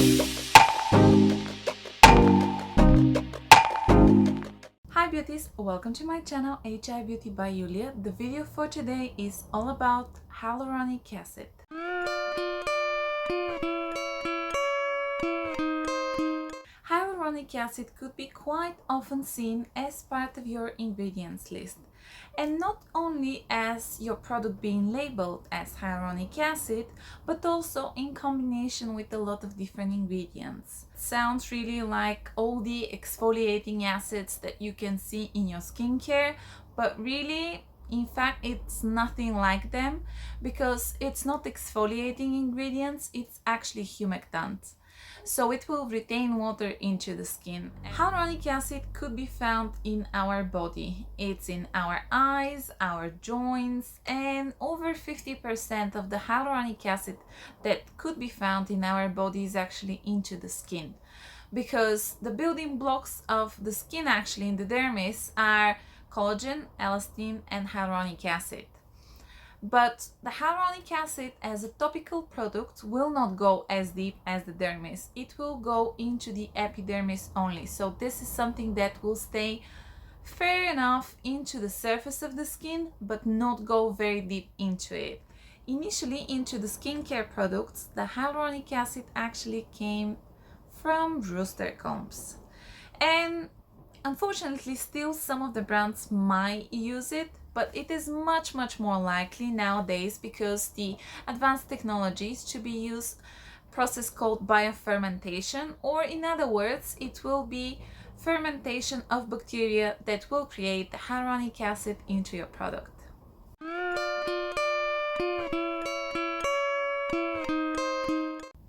Hi beauties, welcome to my channel H.i.beauty by Yulia. The video for today is all about hyaluronic acid. Hyaluronic acid could be quite often seen as part of your ingredients list, and not only as your product being labeled as hyaluronic acid, but also in combination with a lot of different ingredients. It sounds really like all the exfoliating acids that you can see in your skincare, but really, in fact, it's nothing like them, because it's not exfoliating ingredients, it's actually humectant. So it will retain water into the skin. Hyaluronic acid could be found in our body. It's in our eyes, our joints, and over 50% of the hyaluronic acid that could be found in our body is actually into the skin. Because the building blocks of the skin actually in the dermis are collagen, elastin, and hyaluronic acid. But the hyaluronic acid as a topical product will not go as deep as the dermis. It will go into the epidermis only. So this is something that will stay fair enough into the surface of the skin, but not go very deep into it. Initially, into the skincare products, the hyaluronic acid actually came from rooster combs. And unfortunately, still some of the brands might use it, but it is much more likely nowadays because the advanced technologies to be used process called biofermentation, or in other words, it will be fermentation of bacteria that will create the hyaluronic acid into your product.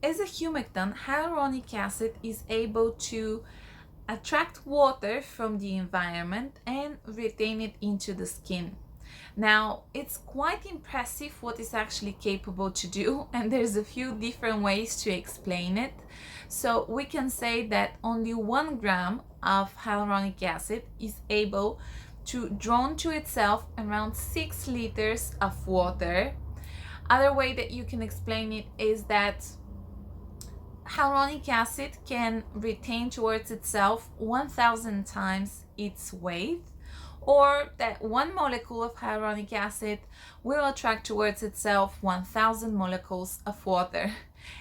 As a humectant, hyaluronic acid is able to attract water from the environment and retain it into the skin. Now, it's quite impressive what it's actually capable to do, and there's a few different ways to explain it. So we can say that only 1 gram of hyaluronic acid is able to draw to itself around 6 liters of water. Other way that you can explain it is that hyaluronic acid can retain towards itself 1000 times its weight, or that 1 molecule of hyaluronic acid will attract towards itself 1000 molecules of water.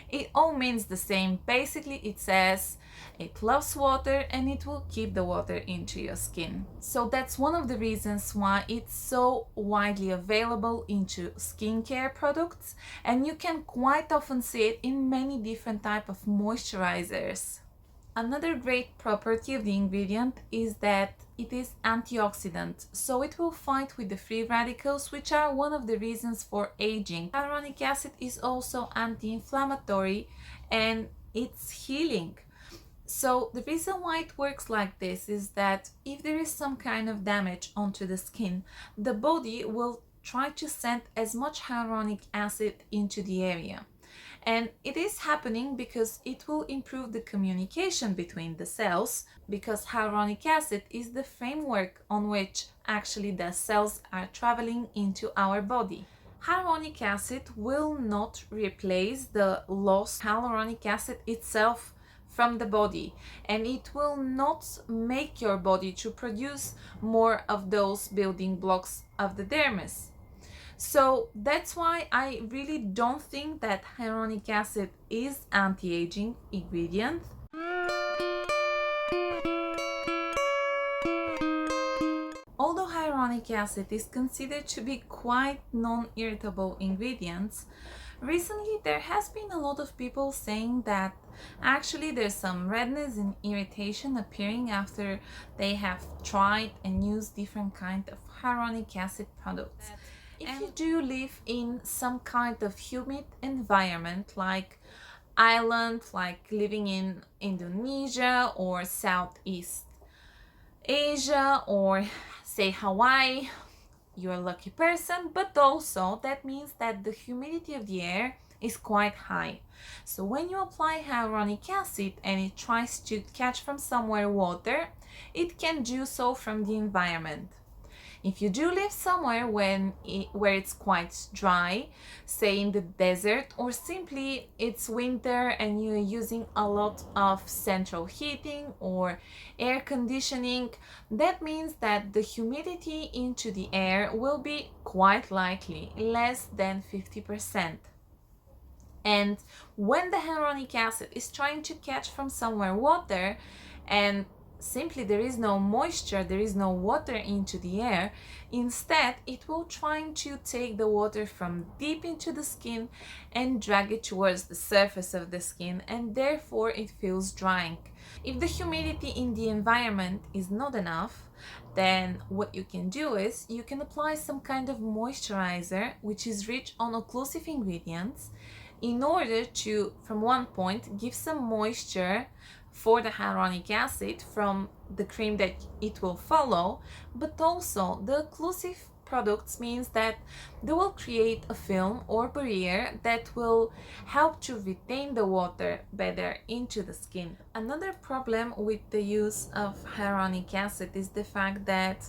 It all means the same. Basically, it says it loves water and it will keep the water into your skin. So that's one of the reasons why it's so widely available into skincare products, and you can quite often see it in many different types of moisturizers. Another great property of the ingredient is that it is antioxidant, so it will fight with the free radicals, which are one of the reasons for aging. Hyaluronic acid is also anti-inflammatory and it's healing. So the reason why it works like this is that if there is some kind of damage onto the skin, the body will try to send as much hyaluronic acid into the area. And it is happening because it will improve the communication between the cells, because hyaluronic acid is the framework on which actually the cells are traveling into our body. Hyaluronic acid will not replace the lost hyaluronic acid itself from the body, and it will not make your body to produce more of those building blocks of the dermis. So that's why I really don't think that hyaluronic acid is anti-aging ingredient. Although hyaluronic acid is considered to be quite non-irritable ingredients, recently there has been a lot of people saying that actually there's some redness and irritation appearing after they have tried and used different kinds of hyaluronic acid products. If you do live in some kind of humid environment, like island, like living in Indonesia or Southeast Asia, or say Hawaii, you're a lucky person, but also that means that the humidity of the air is quite high. So when you apply hyaluronic acid and it tries to catch from somewhere water, it can do so from the environment. If you do live somewhere where it's quite dry, say in the desert, or simply it's winter and you're using a lot of central heating or air conditioning, that means that the humidity into the air will be quite likely less than 50%. And when the hyaluronic acid is trying to catch from somewhere water, and simply there is no moisture, there is no water into the air, instead it will try to take the water from deep into the skin and drag it towards the surface of the skin, and therefore it feels drying. If the humidity in the environment is not enough, then what you can do is you can apply some kind of moisturizer which is rich on occlusive ingredients in order to, from one point, give some moisture for the hyaluronic acid from the cream that it will follow, but also the occlusive products means that they will create a film or barrier that will help to retain the water better into the skin. Another problem with the use of hyaluronic acid is the fact that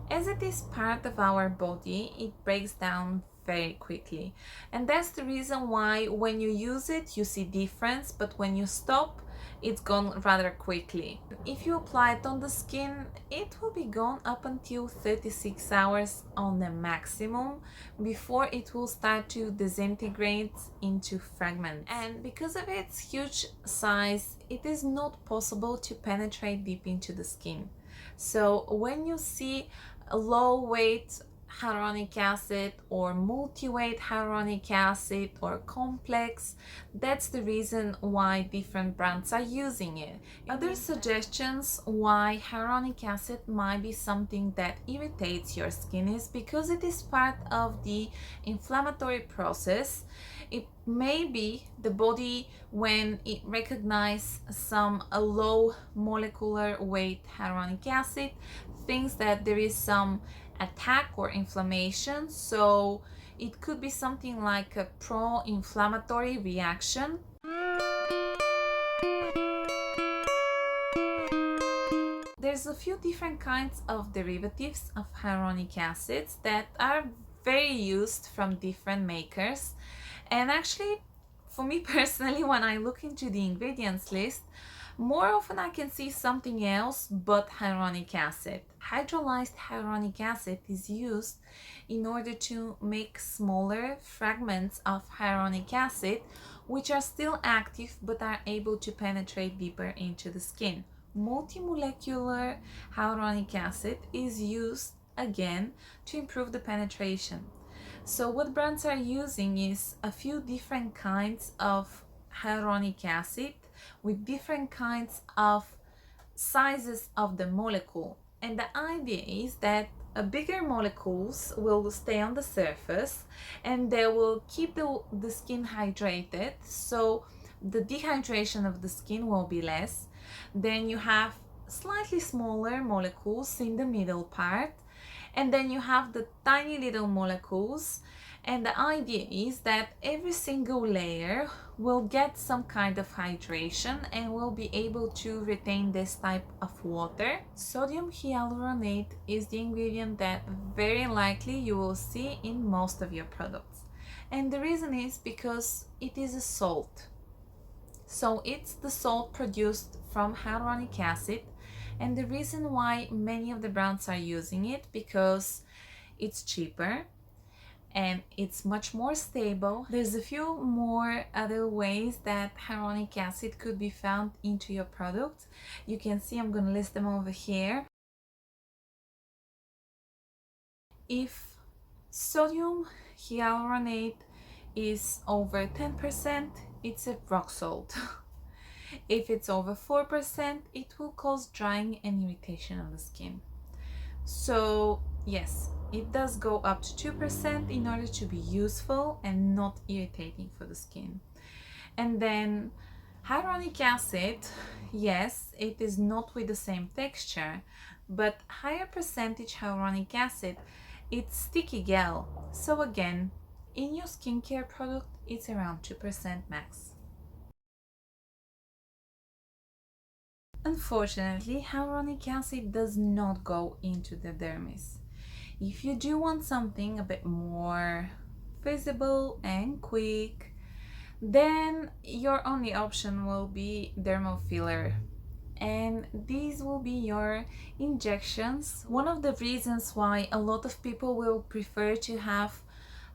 as it is part of our body, it breaks down very quickly. And that's the reason why when you use it, you see difference, but when you stop, it's gone rather quickly. If you apply it on the skin, it will be gone up until 36 hours on the maximum before it will start to disintegrate into fragments. And because of its huge size, it is not possible to penetrate deep into the skin. So when you see a low weight hyaluronic acid or multi-weight hyaluronic acid or complex, that's the reason why different brands are using it. Other suggestions why hyaluronic acid might be something that irritates your skin is because it is part of the inflammatory process. It may be the body, when it recognizes some low molecular weight hyaluronic acid, thinks that there is some attack or inflammation, so it could be something like a pro-inflammatory reaction. There's a few different kinds of derivatives of hyaluronic acids that are very used from different makers, and actually for me personally, when I look into the ingredients list, more often I can see something else but hyaluronic acid. Hydrolyzed hyaluronic acid is used in order to make smaller fragments of hyaluronic acid which are still active but are able to penetrate deeper into the skin. Multimolecular hyaluronic acid is used again to improve the penetration. So what brands are using is a few different kinds of hyaluronic acid with different kinds of sizes of the molecule. And the idea is that bigger molecules will stay on the surface and they will keep the skin hydrated, so the dehydration of the skin will be less. Then you have slightly smaller molecules in the middle part, and then you have the tiny little molecules, and the idea is that every single layer will get some kind of hydration and will be able to retain this type of water. Sodium hyaluronate is the ingredient that very likely you will see in most of your products, and the reason is because it is a salt. So it's the salt produced from hyaluronic acid, and the reason why many of the brands are using it because it's cheaper and it's much more stable. There's a few more other ways that hyaluronic acid could be found into your product. You can see I'm going to list them over here. If sodium hyaluronate is over 10%, it's a rock salt. If it's over 4%, it will cause drying and irritation on the skin. So yes, it does go up to 2% in order to be useful and not irritating for the skin. And then hyaluronic acid, yes, it is not with the same texture, but higher percentage hyaluronic acid, it's sticky gel. So again, in your skincare product, it's around 2% max. Unfortunately, hyaluronic acid does not go into the dermis. If you do want something a bit more visible and quick, then your only option will be dermal filler, and these will be your injections. One of the reasons why a lot of people will prefer to have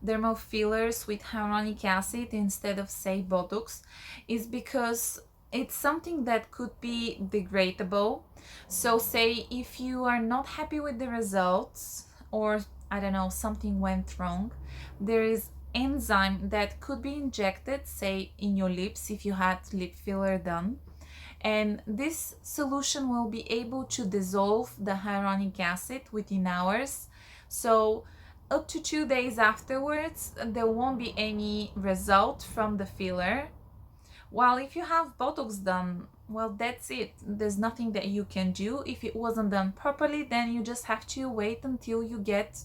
dermal fillers with hyaluronic acid instead of, say, Botox is because it's something that could be degradable. So say if you are not happy with the results, or I don't know, something went wrong, there is enzyme that could be injected, say in your lips if you had lip filler done, and this solution will be able to dissolve the hyaluronic acid within hours. So up to 2 days afterwards, there won't be any result from the filler. While if you have Botox done, well, that's it. There's nothing that you can do. If it wasn't done properly, then you just have to wait until you get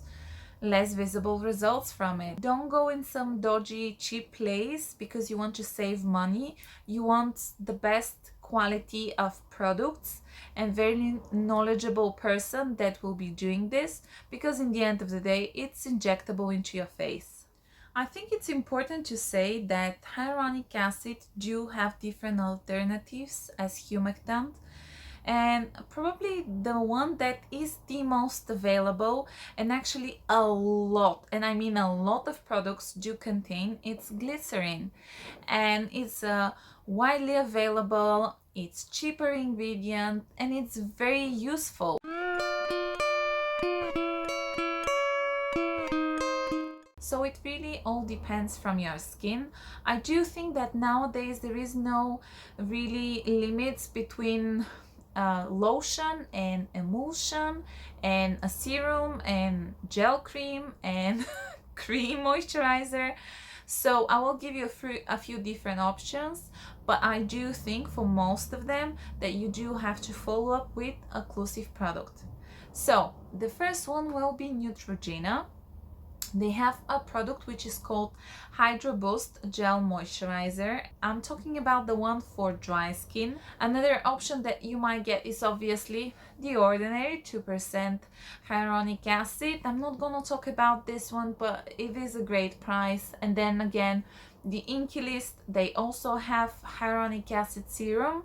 less visible results from it. Don't go in some dodgy, cheap place because you want to save money. You want the best quality of products and very knowledgeable person that will be doing this, because in the end of the day, it's injectable into your face. I think it's important to say that hyaluronic acid do have different alternatives as humectant, and probably the one that is the most available, and actually a lot, and I mean a lot of products do contain, it's glycerin, and it's widely available, it's cheaper ingredient, and it's very useful. So it really all depends from your skin. I do think that nowadays there is no really limits between lotion and emulsion and a serum and gel cream and cream moisturizer. So I will give you a few different options, but I do think for most of them that you do have to follow up with a occlusive product. So the first one will be Neutrogena. They have a product which is called Hydro Boost Gel Moisturizer. I'm talking about the one for dry skin. Another option that you might get is obviously the ordinary 2% hyaluronic acid. I'm not gonna talk about this one, but it is a great price. And then again, the Inky List, they also have hyaluronic acid serum,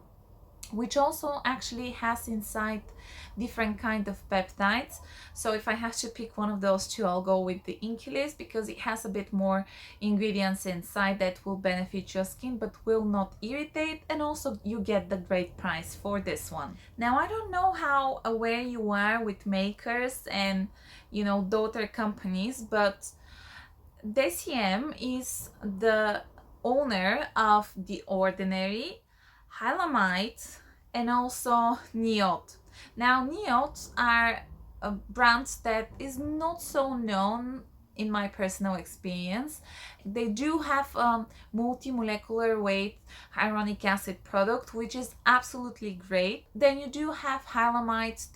which also actually has inside different kind of peptides. So if I have to pick one of those two, I'll go with the Inky List because it has a bit more ingredients inside that will benefit your skin but will not irritate, and also you get the great price for this one. Now I don't know how aware you are with makers and daughter companies, but DCM is the owner of The Ordinary, Hylamite, and also Neot. Now Neot are a brand that is not so known in my personal experience. They do have a multi-molecular weight hyaluronic acid product, which is absolutely great. Then you do have Hylamite.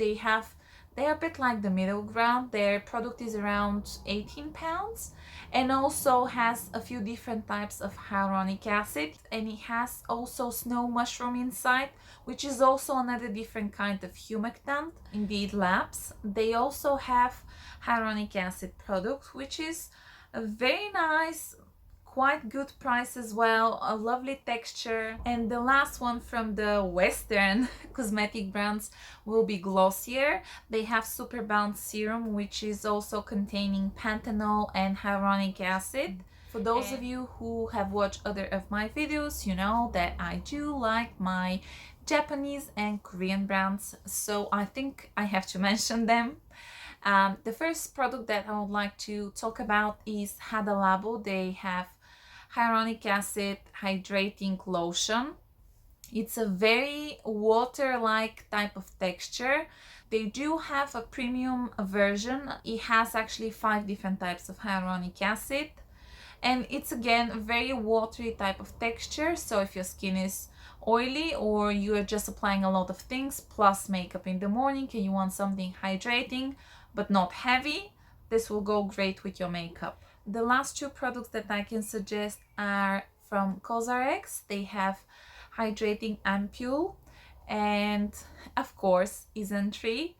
They're a bit like the middle ground. Their product is around 18 pounds and also has a few different types of hyaluronic acid, and it has also snow mushroom inside, which is also another different kind of humectant. Indeed Labs, they also have hyaluronic acid product, which is a very nice, quite good price as well, a lovely texture. And the last one from the Western cosmetic brands will be Glossier. They have Super Bounce Serum, which is also containing panthenol and hyaluronic acid. For those of you who have watched other of my videos, you know that I do like my Japanese and Korean brands, so I think I have to mention them. The first product that I would like to talk about is Hada Labo. They have hyaluronic acid hydrating lotion. It's a very water-like type of texture. They do have a premium version. It has actually 5 different types of hyaluronic acid, and it's again a very watery type of texture. So if your skin is oily or you are just applying a lot of things plus makeup in the morning and you want something hydrating but not heavy, this will go great with your makeup. The last 2 products that I can suggest are from CosRx. They have hydrating ampule and of course Isntree,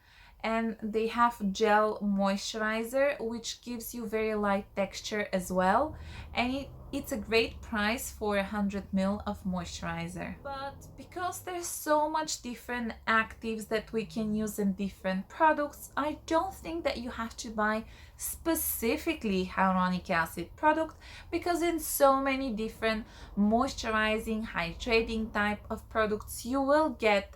and they have gel moisturizer which gives you very light texture as well, and it's a great price for 100 ml of moisturizer. But because there's so much different actives that we can use in different products, I don't think that you have to buy specifically hyaluronic acid product, because in so many different moisturizing, hydrating type of products you will get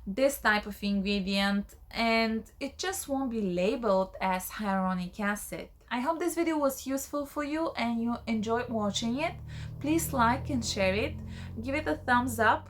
this type of ingredient and it just won't be labeled as hyaluronic acid. I hope this video was useful for you and you enjoyed watching it. Please like and share it. Give it a thumbs up.